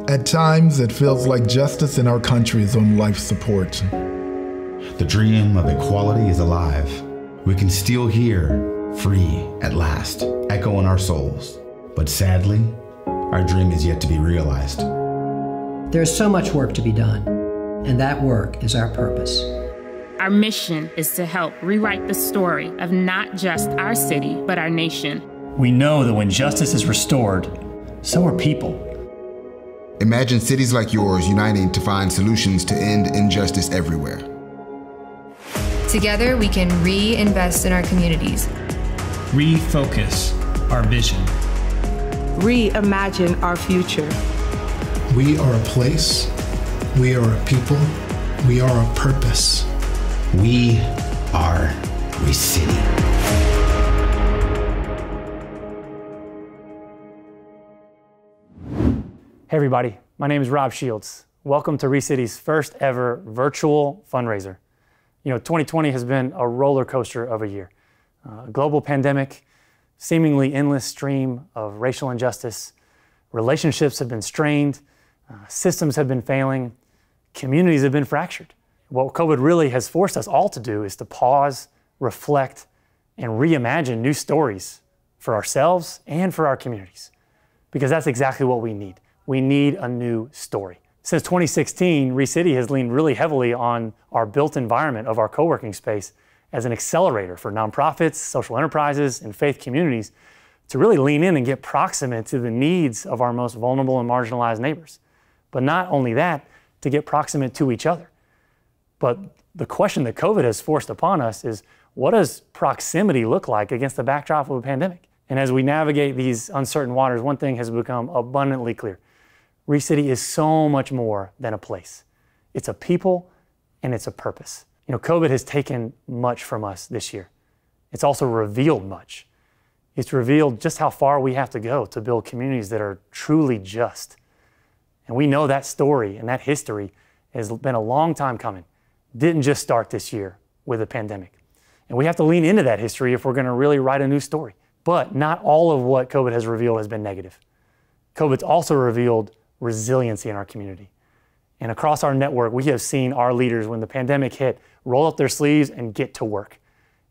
At times, it feels like justice in our country is on life support. The dream of equality is alive. We can still hear free at last echo in our souls. But sadly, our dream is yet to be realized. There's so much work to be done, and that work is our purpose. Our mission is to help rewrite the story of not just our city, but our nation. We know that when justice is restored, so are people. Imagine cities like yours uniting to find solutions to end injustice everywhere. Together, we can reinvest in our communities. Refocus our vision. Reimagine our future. We are a place. We are a people. We are a purpose. We are ReCity. Hey everybody, my name is Rob Shields. Welcome to ReCity's first ever virtual fundraiser. You know, 2020 has been a roller coaster of a year. A global pandemic, seemingly endless stream of racial injustice, relationships have been strained, systems have been failing, communities have been fractured. What COVID really has forced us all to do is to pause, reflect, and reimagine new stories for ourselves and for our communities. Because that's exactly what we need. We need a new story. Since 2016, ReCity has leaned really heavily on our built environment of our co-working space as an accelerator for nonprofits, social enterprises, and faith communities to really lean in and get proximate to the needs of our most vulnerable and marginalized neighbors. But not only that, to get proximate to each other. But the question that COVID has forced upon us is, what does proximity look like against the backdrop of a pandemic? And as we navigate these uncertain waters, one thing has become abundantly clear. ReCity is so much more than a place. It's a people and it's a purpose. You know, COVID has taken much from us this year. It's also revealed much. It's revealed just how far we have to go to build communities that are truly just. And we know that story and that history has been a long time coming. Didn't just start this year with a pandemic. And we have to lean into that history if we're going to really write a new story. But not all of what COVID has revealed has been negative. COVID's also revealed resiliency in our community. And across our network, we have seen our leaders, when the pandemic hit, roll up their sleeves and get to work.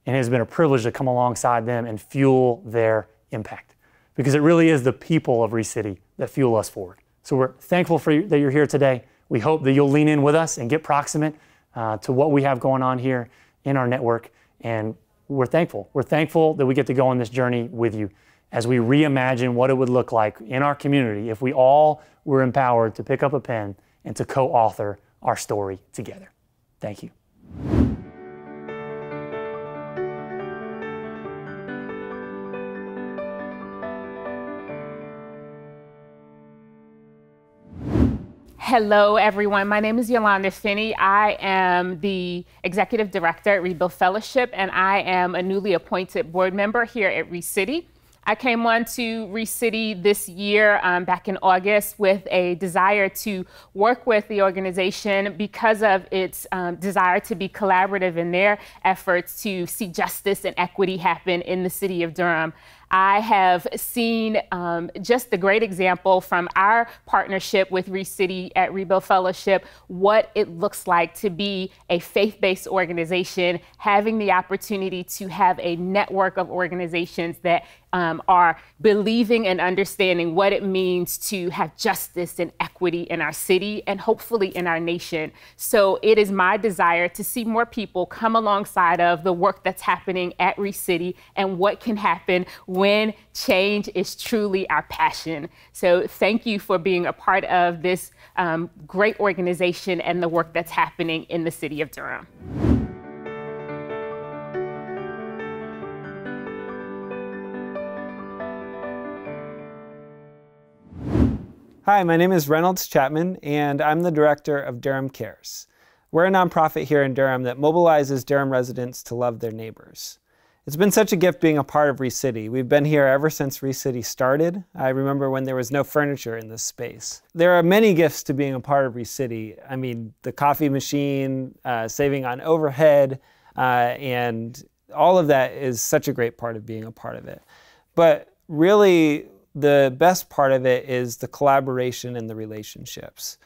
And it has been a privilege to come alongside them and fuel their impact. Because it really is the people of ReCity that fuel us forward. So we're thankful that you're here today. We hope that you'll lean in with us and get proximate to what we have going on here in our network. And we're thankful. We're thankful that we get to go on this journey with you as we reimagine what it would look like in our community if we all were empowered to pick up a pen and to co-author our story together. Thank you. Hello, everyone. My name is Yolanda Finney. I am the Executive Director at Rebuild Fellowship, and I am a newly appointed board member here at ReCity. I came on to ReCity this year, back in August, with a desire to work with the organization because of its desire to be collaborative in their efforts to see justice and equity happen in the city of Durham. I have seen just the great example from our partnership with ReCity at Rebuild Fellowship, what it looks like to be a faith-based organization, having the opportunity to have a network of organizations that are believing and understanding what it means to have justice and equity in our city and hopefully in our nation. So it is my desire to see more people come alongside of the work that's happening at ReCity and what can happen when change is truly our passion. So thank you for being a part of this great organization and the work that's happening in the city of Durham. Hi, my name is Reynolds Chapman, and I'm the director of Durham Cares. We're a nonprofit here in Durham that mobilizes Durham residents to love their neighbors. It's been such a gift being a part of ReCity. We've been here ever since ReCity started. I remember when there was no furniture in this space. There are many gifts to being a part of ReCity. I mean, the coffee machine, saving on overhead, and all of that is such a great part of being a part of it. But really, the best part of it is the collaboration and the relationships.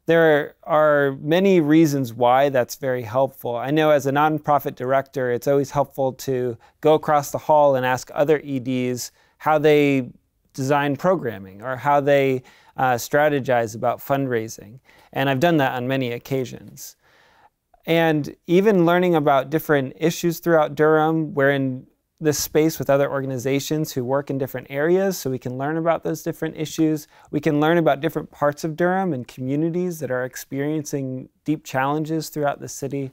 There are many reasons why that's very helpful. I know as a nonprofit director, it's always helpful to go across the hall and ask other EDs how they design programming or how they strategize about fundraising. And I've done that on many occasions. And even learning about different issues throughout Durham, we're in this space with other organizations who work in different areas, so we can learn about those different issues. We can learn about different parts of Durham and communities that are experiencing deep challenges throughout the city.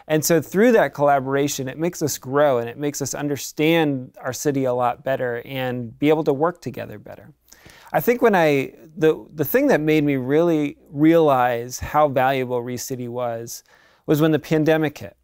And so through that collaboration, it makes us grow and it makes us understand our city a lot better and be able to work together better. I think when the thing that made me really realize how valuable ReCity was when the pandemic hit.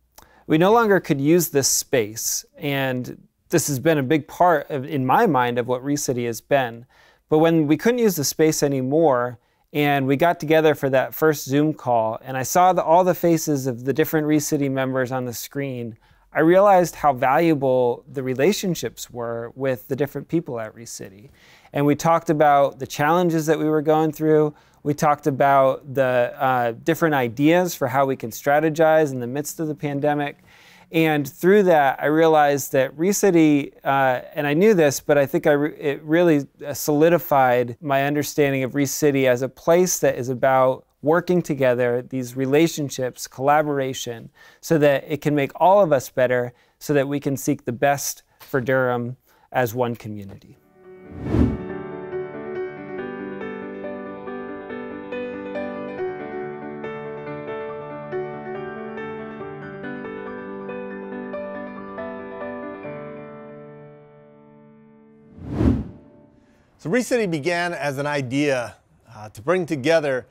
We no longer could use this space, and this has been a big part of, in my mind, of what ReCity has been. But when we couldn't use the space anymore, and we got together for that first Zoom call, and I saw all the faces of the different ReCity members on the screen, I realized how valuable the relationships were with the different people at ReCity. And we talked about the challenges that we were going through. We talked about the different ideas for how we can strategize in the midst of the pandemic. And through that, I realized that ReCity, and I knew this, but I think it really solidified my understanding of ReCity as a place that is about working together, these relationships, collaboration, so that it can make all of us better, so that we can seek the best for Durham as one community. So ReCity began as an idea to bring together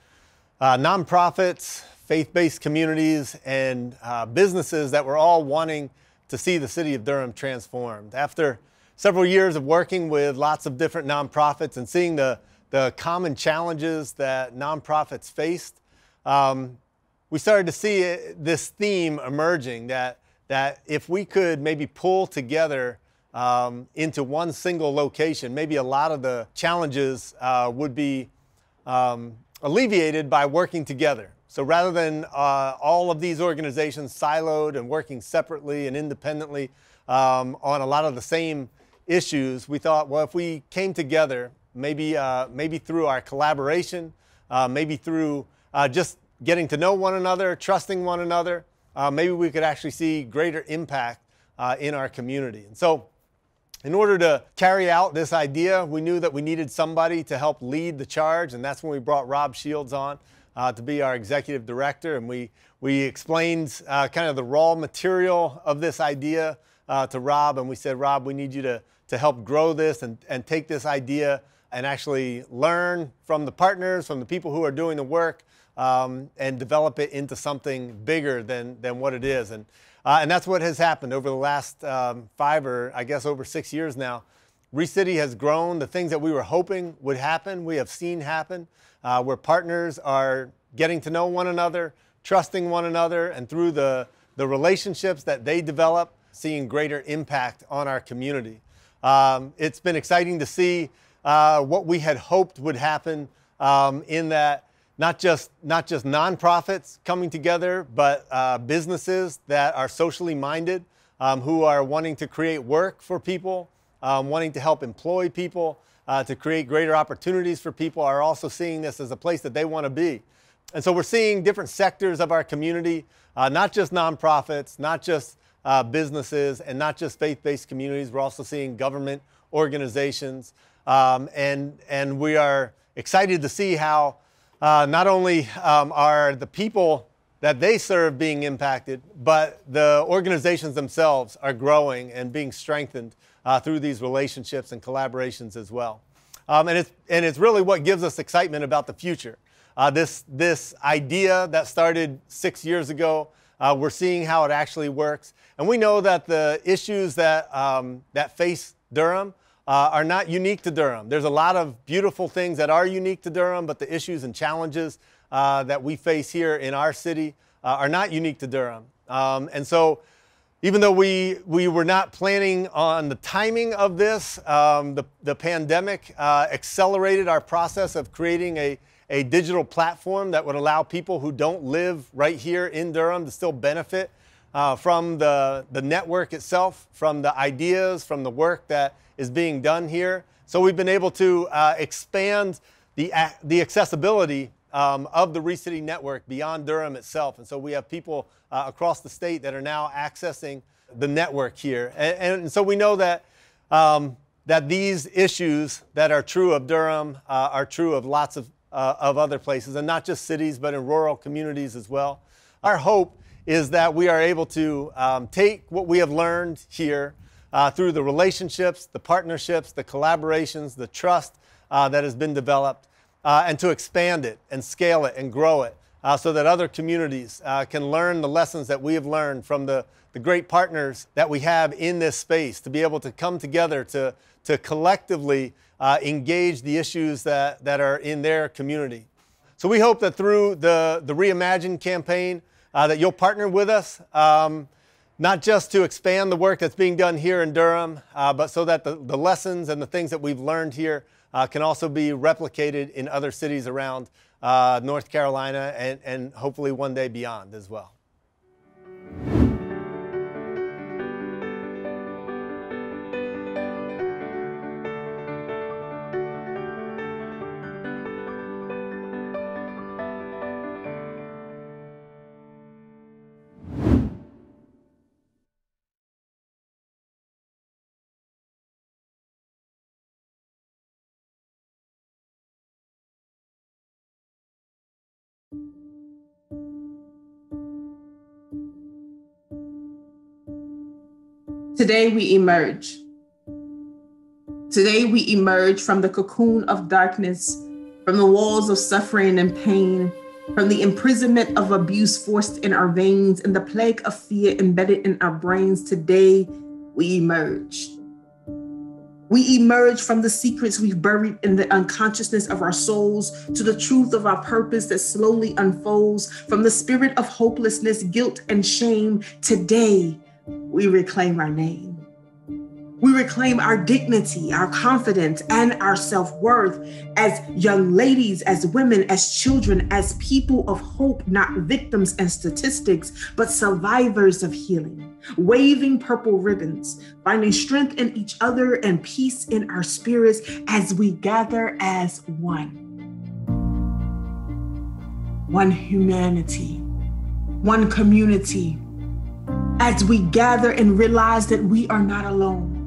nonprofits, faith-based communities, and businesses that were all wanting to see the city of Durham transformed. After several years of working with lots of different nonprofits and seeing the common challenges that nonprofits faced, we started to see this theme emerging that if we could maybe pull together into one single location, maybe a lot of the challenges would be alleviated by working together. So rather than all of these organizations siloed and working separately and independently on a lot of the same issues, we thought, well, if we came together, maybe through our collaboration, maybe through just getting to know one another, trusting one another, maybe we could actually see greater impact in our community. And so in order to carry out this idea, we knew that we needed somebody to help lead the charge, and that's when we brought Rob Shields on to be our executive director, and we explained kind of the raw material of this idea to Rob, and we said, Rob, we need you to help grow this and take this idea and actually learn from the partners, from the people who are doing the work, and develop it into something bigger than what it is. And that's what has happened over the last 5 or I guess over 6 years now. ReCity has grown. The things that we were hoping would happen, we have seen happen, where partners are getting to know one another, trusting one another, and through the relationships that they develop, seeing greater impact on our community. It's been exciting to see what we had hoped would happen in that not just nonprofits coming together, but businesses that are socially minded, who are wanting to create work for people, wanting to help employ people, to create greater opportunities for people, are also seeing this as a place that they want to be. And so we're seeing different sectors of our community, not just nonprofits, not just businesses, and not just faith-based communities. We're also seeing government organizations, and we are excited to see how not only are the people that they serve being impacted, but the organizations themselves are growing and being strengthened through these relationships and collaborations as well. And it's really what gives us excitement about the future. This idea that started 6 years ago, we're seeing how it actually works. And we know that the issues that face Durham are not unique to Durham. There's a lot of beautiful things that are unique to Durham, but the issues and challenges that we face here in our city are not unique to Durham. And so Even though we were not planning on the timing of this, the pandemic accelerated our process of creating a digital platform that would allow people who don't live right here in Durham to still benefit from the network itself, from the ideas, from the work that is being done here. So we've been able to expand the accessibility of the ReCity network beyond Durham itself. And so we have people across the state that are now accessing the network here. And so we know that, that these issues that are true of Durham are true of lots of other places, and not just cities, but in rural communities as well. Our hope is that we are able to take what we have learned here through the relationships, the partnerships, the collaborations, the trust that has been developed, and to expand it and scale it and grow it so that other communities can learn the lessons that we have learned from the great partners that we have in this space, to be able to come together to collectively engage the issues that are in their community. So we hope that through the Reimagine campaign that you'll partner with us, not just to expand the work that's being done here in Durham, but so that the lessons and the things that we've learned here can also be replicated in other cities around North Carolina and hopefully one day beyond as well. Today we emerge. Today we emerge from the cocoon of darkness, from the walls of suffering and pain, from the imprisonment of abuse forced in our veins and the plague of fear embedded in our brains. Today we emerge. We emerge from the secrets we've buried in the unconsciousness of our souls to the truth of our purpose that slowly unfolds from the spirit of hopelessness, guilt, and shame. Today, we reclaim our name. We reclaim our dignity, our confidence, and our self-worth as young ladies, as women, as children, as people of hope, not victims and statistics, but survivors of healing, waving purple ribbons, finding strength in each other and peace in our spirits as we gather as one. One humanity, one community, as we gather and realize that we are not alone.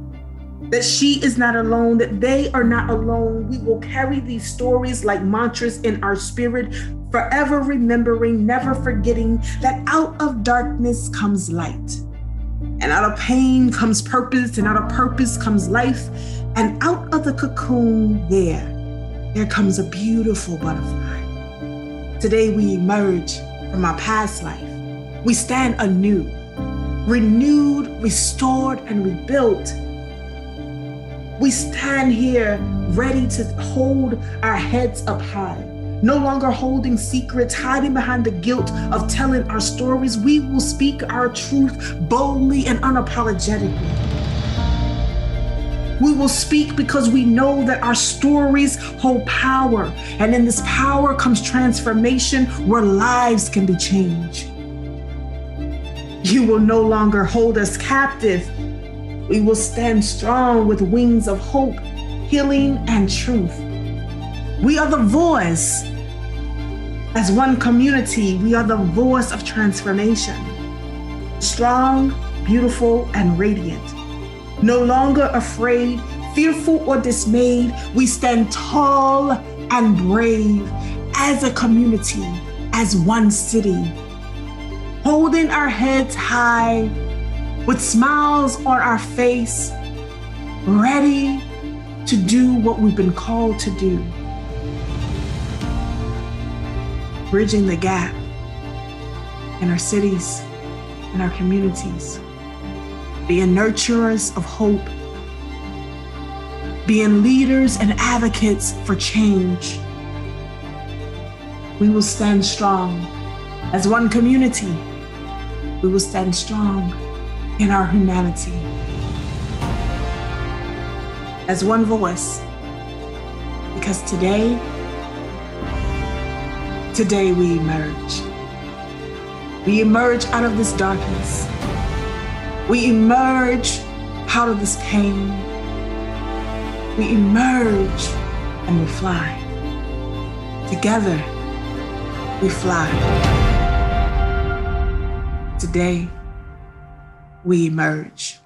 That she is not alone, that they are not alone. We will carry these stories like mantras in our spirit, forever remembering, never forgetting that out of darkness comes light. And out of pain comes purpose, and out of purpose comes life. And out of the cocoon there comes a beautiful butterfly. Today we emerge from our past life. We stand anew, renewed, restored, and rebuilt. We stand here ready to hold our heads up high, no longer holding secrets, hiding behind the guilt of telling our stories. We will speak our truth boldly and unapologetically. We will speak because we know that our stories hold power, and in this power comes transformation where lives can be changed. You will no longer hold us captive. We will stand strong with wings of hope, healing, and truth. We are the voice. As one community, we are the voice of transformation. Strong, beautiful, and radiant. No longer afraid, fearful, or dismayed, we stand tall and brave as a community, as one city. Holding our heads high, with smiles on our face, ready to do what we've been called to do. Bridging the gap in our cities, in our communities, being nurturers of hope, being leaders and advocates for change. We will stand strong as one community. We will stand strong in our humanity. As one voice, because today we emerge. We emerge out of this darkness. We emerge out of this pain. We emerge and we fly. Together, we fly. Today, we emerge.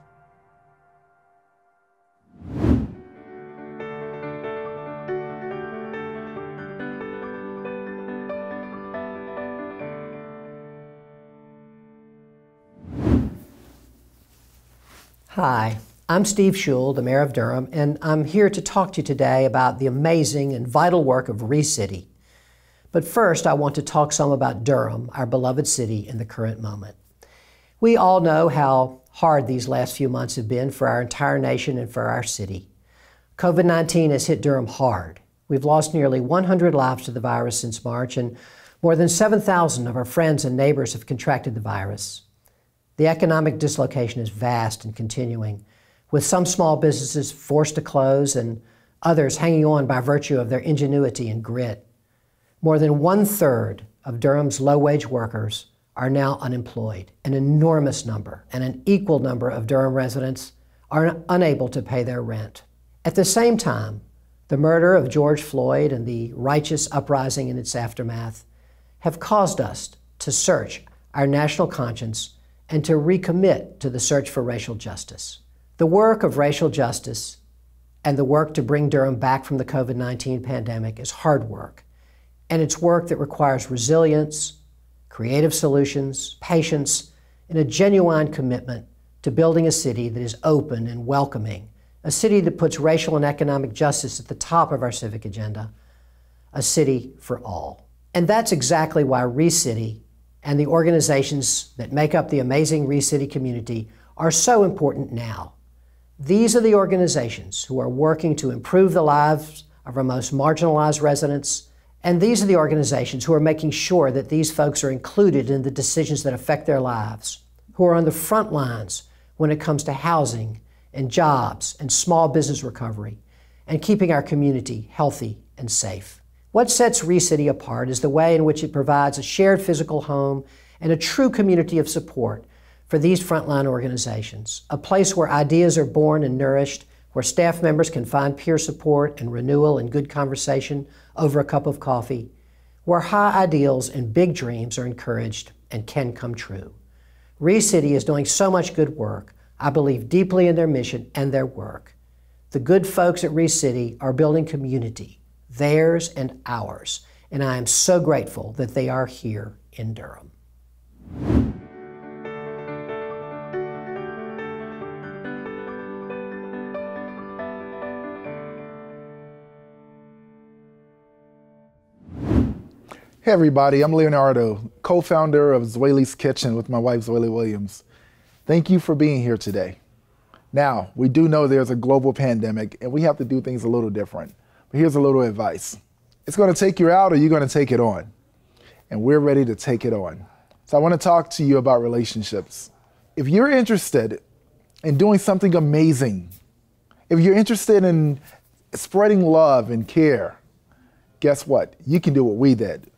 Hi, I'm Steve Schul, the Mayor of Durham, and I'm here to talk to you today about the amazing and vital work of ReCity. But first, I want to talk some about Durham, our beloved city, in the current moment. We all know how hard these last few months have been for our entire nation and for our city. COVID-19 has hit Durham hard. We've lost nearly 100 lives to the virus since March, and more than 7,000 of our friends and neighbors have contracted the virus. The economic dislocation is vast and continuing, with some small businesses forced to close and others hanging on by virtue of their ingenuity and grit. More than 1/3 of Durham's low-wage workers are now unemployed, an enormous number, and an equal number of Durham residents are unable to pay their rent. At the same time, the murder of George Floyd and the righteous uprising in its aftermath have caused us to search our national conscience and to recommit to the search for racial justice. The work of racial justice and the work to bring Durham back from the COVID-19 pandemic is hard work, and it's work that requires resilience, creative solutions, patience, and a genuine commitment to building a city that is open and welcoming, a city that puts racial and economic justice at the top of our civic agenda, a city for all. And that's exactly why ReCity and the organizations that make up the amazing ReCity community are so important now. These are the organizations who are working to improve the lives of our most marginalized residents, and these are the organizations who are making sure that these folks are included in the decisions that affect their lives, who are on the front lines when it comes to housing and jobs and small business recovery and keeping our community healthy and safe. What sets ReCity apart is the way in which it provides a shared physical home and a true community of support for these frontline organizations, a place where ideas are born and nourished, where staff members can find peer support and renewal and good conversation over a cup of coffee, where high ideals and big dreams are encouraged and can come true. ReCity is doing so much good work. I believe deeply in their mission and their work. The good folks at ReCity are building community, theirs and ours, and I am so grateful that they are here in Durham. Hey everybody, I'm Leonardo, co-founder of Zweli's Kitchen with my wife Zweli Williams. Thank you for being here today. Now, we do know there's a global pandemic and we have to do things a little different. But here's a little advice. It's going to take you out or you're going to take it on. And we're ready to take it on. So I want to talk to you about relationships. If you're interested in doing something amazing, if you're interested in spreading love and care, guess what? You can do what we did.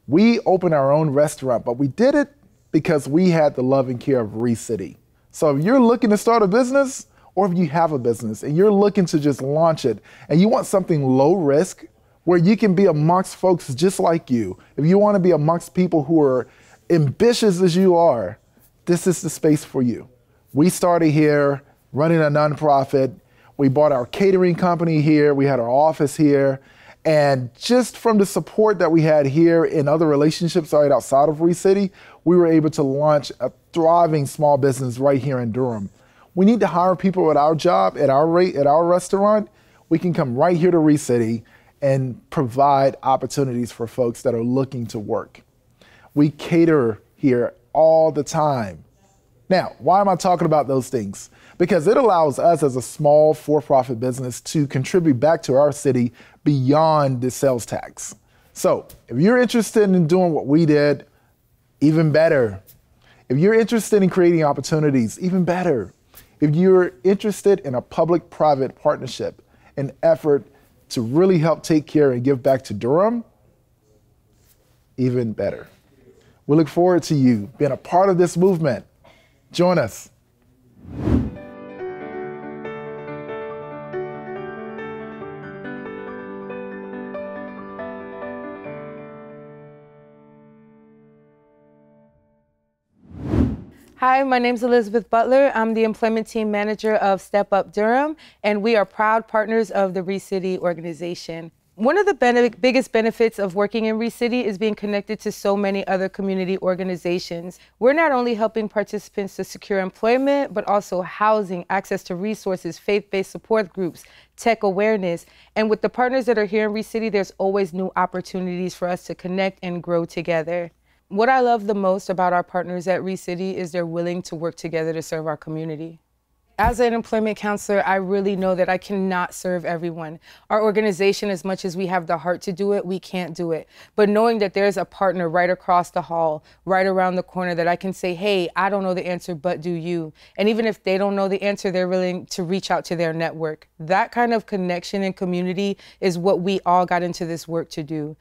We opened our own restaurant, but we did it because we had the love and care of ReCity. So if you're looking to start a business, or if you have a business and you're looking to just launch it, and you want something low risk, where you can be amongst folks just like you, if you want to be amongst people who are ambitious as you are, this is the space for you. We started here running a nonprofit. We bought our catering company here. We had our office here. And just from the support that we had here in other relationships right outside of ReCity, we were able to launch a thriving small business right here in Durham. We need to hire people at our job, at our rate, at our restaurant. We can come right here to ReCity and provide opportunities for folks that are looking to work. We cater here all the time. Now, why am I talking about those things? Because it allows us as a small for-profit business to contribute back to our city beyond the sales tax. So if you're interested in doing what we did, even better. If you're interested in creating opportunities, even better. If you're interested in a public-private partnership, an effort to really help take care and give back to Durham, even better. We look forward to you being a part of this movement. Join us. Hi, my name is Elizabeth Butler. I'm the Employment Team Manager of Step Up Durham, and we are proud partners of the ReCity organization. One of the biggest benefits of working in ReCity is being connected to so many other community organizations. We're not only helping participants to secure employment, but also housing, access to resources, faith-based support groups, tech awareness. And with the partners that are here in ReCity, there's always new opportunities for us to connect and grow together. What I love the most about our partners at ReCity is they're willing to work together to serve our community. As an employment counselor, I really know that I cannot serve everyone. Our organization, as much as we have the heart to do it, we can't do it. But knowing that there's a partner right across the hall, right around the corner, that I can say, hey, I don't know the answer, but do you? And even if they don't know the answer, they're willing to reach out to their network. That kind of connection and community is what we all got into this work to do.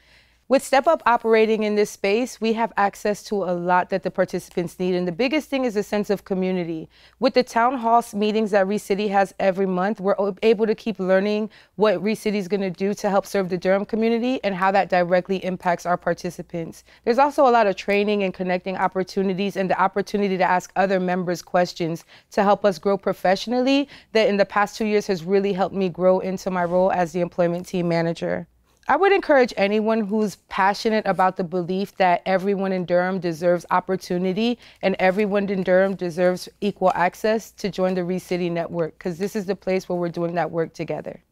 With Step Up operating in this space, we have access to a lot that the participants need, and the biggest thing is a sense of community. With the town hall meetings that ReCity has every month, we're able to keep learning what ReCity is going to do to help serve the Durham community and how that directly impacts our participants. There's also a lot of training and connecting opportunities and the opportunity to ask other members questions to help us grow professionally that in the past 2 years has really helped me grow into my role as the Employment Team Manager. I would encourage anyone who's passionate about the belief that everyone in Durham deserves opportunity and everyone in Durham deserves equal access to join the ReCity network, because this is the place where we're doing that work together.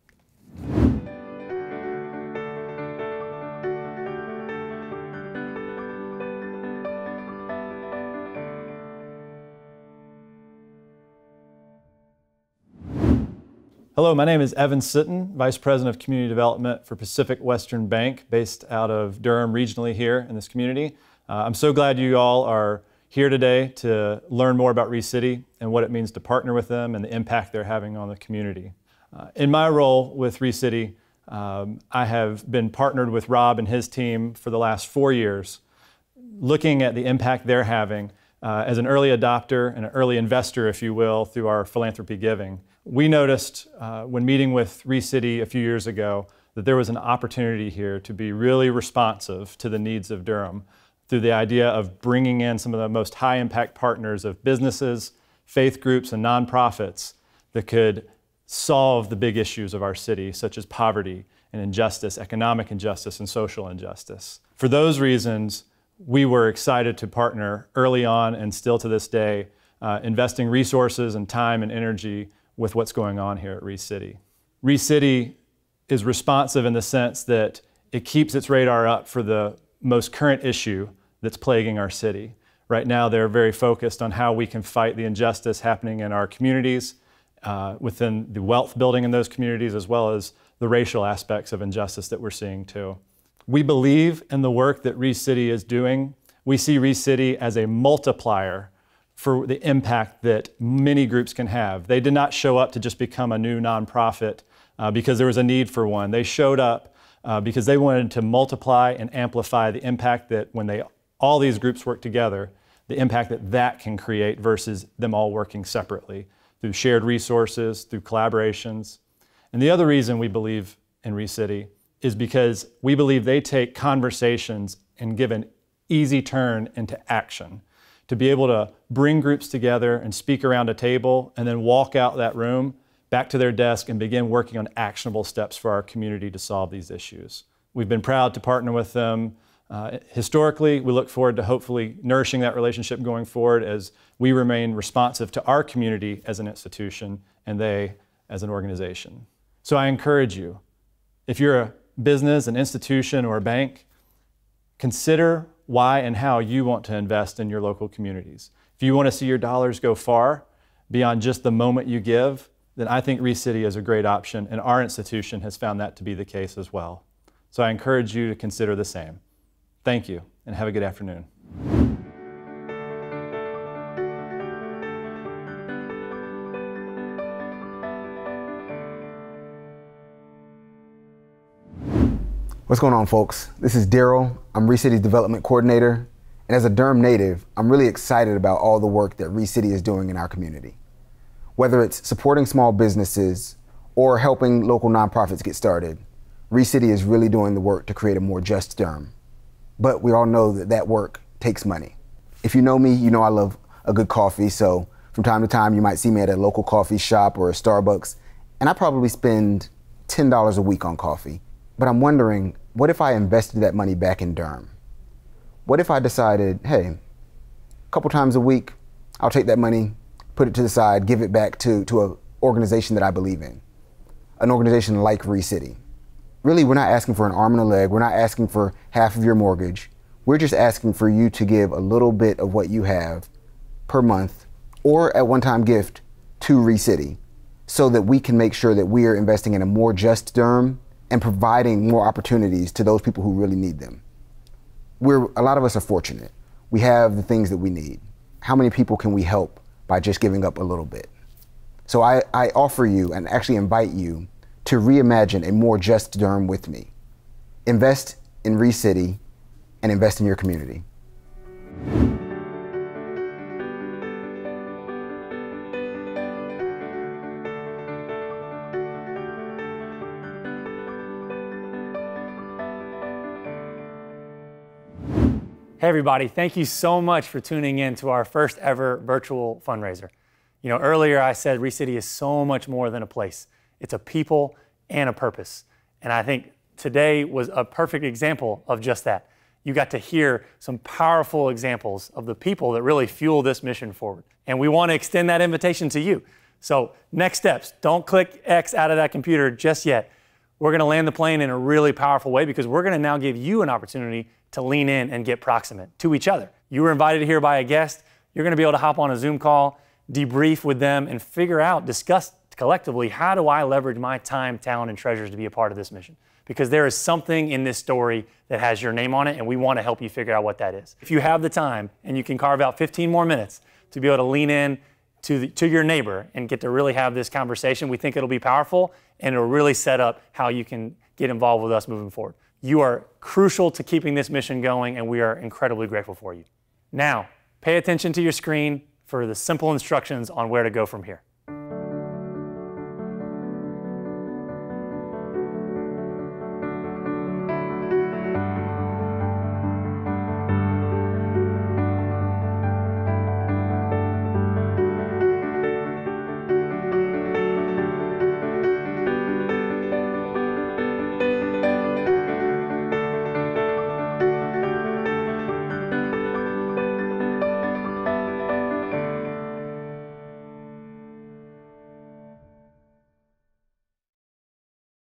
Hello, my name is Evan Sitton, Vice President of Community Development for Pacific Western Bank, based out of Durham regionally here in this community. I'm so glad you all are here today to learn more about ReCity and what it means to partner with them and the impact they're having on the community. In my role with ReCity, I have been partnered with Rob and his team for the last 4 years, looking at the impact they're having as an early adopter and an early investor, if you will, through our philanthropy giving. We noticed when meeting with ReCity a few years ago that there was an opportunity here to be really responsive to the needs of Durham through the idea of bringing in some of the most high impact partners of businesses, faith groups, and nonprofits that could solve the big issues of our city, such as poverty and injustice, economic injustice, and social injustice. For those reasons, we were excited to partner early on and still to this day, investing resources and time and energy with what's going on here at ReCity. ReCity is responsive in the sense that it keeps its radar up for the most current issue that's plaguing our city. Right now, they're very focused on how we can fight the injustice happening in our communities, within the wealth building in those communities, as well as the racial aspects of injustice that we're seeing too. We believe in the work that ReCity is doing. We see ReCity as a multiplier for the impact that many groups can have. They did not show up to just become a new nonprofit because there was a need for one. They showed up because they wanted to multiply and amplify the impact that when all these groups work together, the impact that that can create versus them all working separately through shared resources, through collaborations. And the other reason we believe in ReCity is because we believe they take conversations and give an easy turn into action. To be able to bring groups together and speak around a table and then walk out that room back to their desk and begin working on actionable steps for our community to solve these issues. We've been proud to partner with them historically. We look forward to hopefully nourishing that relationship going forward as we remain responsive to our community as an institution and they as an organization. So I encourage you, if you're a business, an institution, or a bank, consider why and how you want to invest in your local communities. If you want to see your dollars go far beyond just the moment you give, then I think ReCity is a great option, and our institution has found that to be the case as well. So I encourage you to consider the same. Thank you, and have a good afternoon. What's going on, folks? This is Daryl. I'm ReCity's Development Coordinator. And as a Durham native, I'm really excited about all the work that ReCity is doing in our community. Whether it's supporting small businesses or helping local nonprofits get started, ReCity is really doing the work to create a more just Durham. But we all know that that work takes money. If you know me, you know I love a good coffee, so from time to time you might see me at a local coffee shop or a Starbucks, and I probably spend $10 a week on coffee. But I'm wondering, what if I invested that money back in Durham? What if I decided, hey, a couple times a week, I'll take that money, put it to the side, give it back to an organization that I believe in, an organization like ReCity. Really, we're not asking for an arm and a leg. We're not asking for half of your mortgage. We're just asking for you to give a little bit of what you have per month or at one-time gift to ReCity so that we can make sure that we are investing in a more just Durham and providing more opportunities to those people who really need them. A lot of us are fortunate. We have the things that we need. How many people can we help by just giving up a little bit? So I offer you and actually invite you to reimagine a more just Durham with me. Invest in ReCity and invest in your community. Hey everybody, thank you so much for tuning in to our first ever virtual fundraiser. You know, earlier I said ReCity is so much more than a place. It's a people and a purpose. And I think today was a perfect example of just that. You got to hear some powerful examples of the people that really fuel this mission forward. And we want to extend that invitation to you. So next steps, don't click X out of that computer just yet. We're going to land the plane in a really powerful way because we're going to now give you an opportunity to lean in and get proximate to each other. You were invited here by a guest. You're going to be able to hop on a Zoom call, debrief with them, and figure out, discuss collectively, how do I leverage my time, talent, and treasures to be a part of this mission? Because there is something in this story that has your name on it, and we want to help you figure out what that is. If you have the time and you can carve out 15 more minutes to be able to lean in to your neighbor and get to really have this conversation, we think it'll be powerful, and it'll really set up how you can get involved with us moving forward. You are crucial to keeping this mission going, and we are incredibly grateful for you. Now, pay attention to your screen for the simple instructions on where to go from here.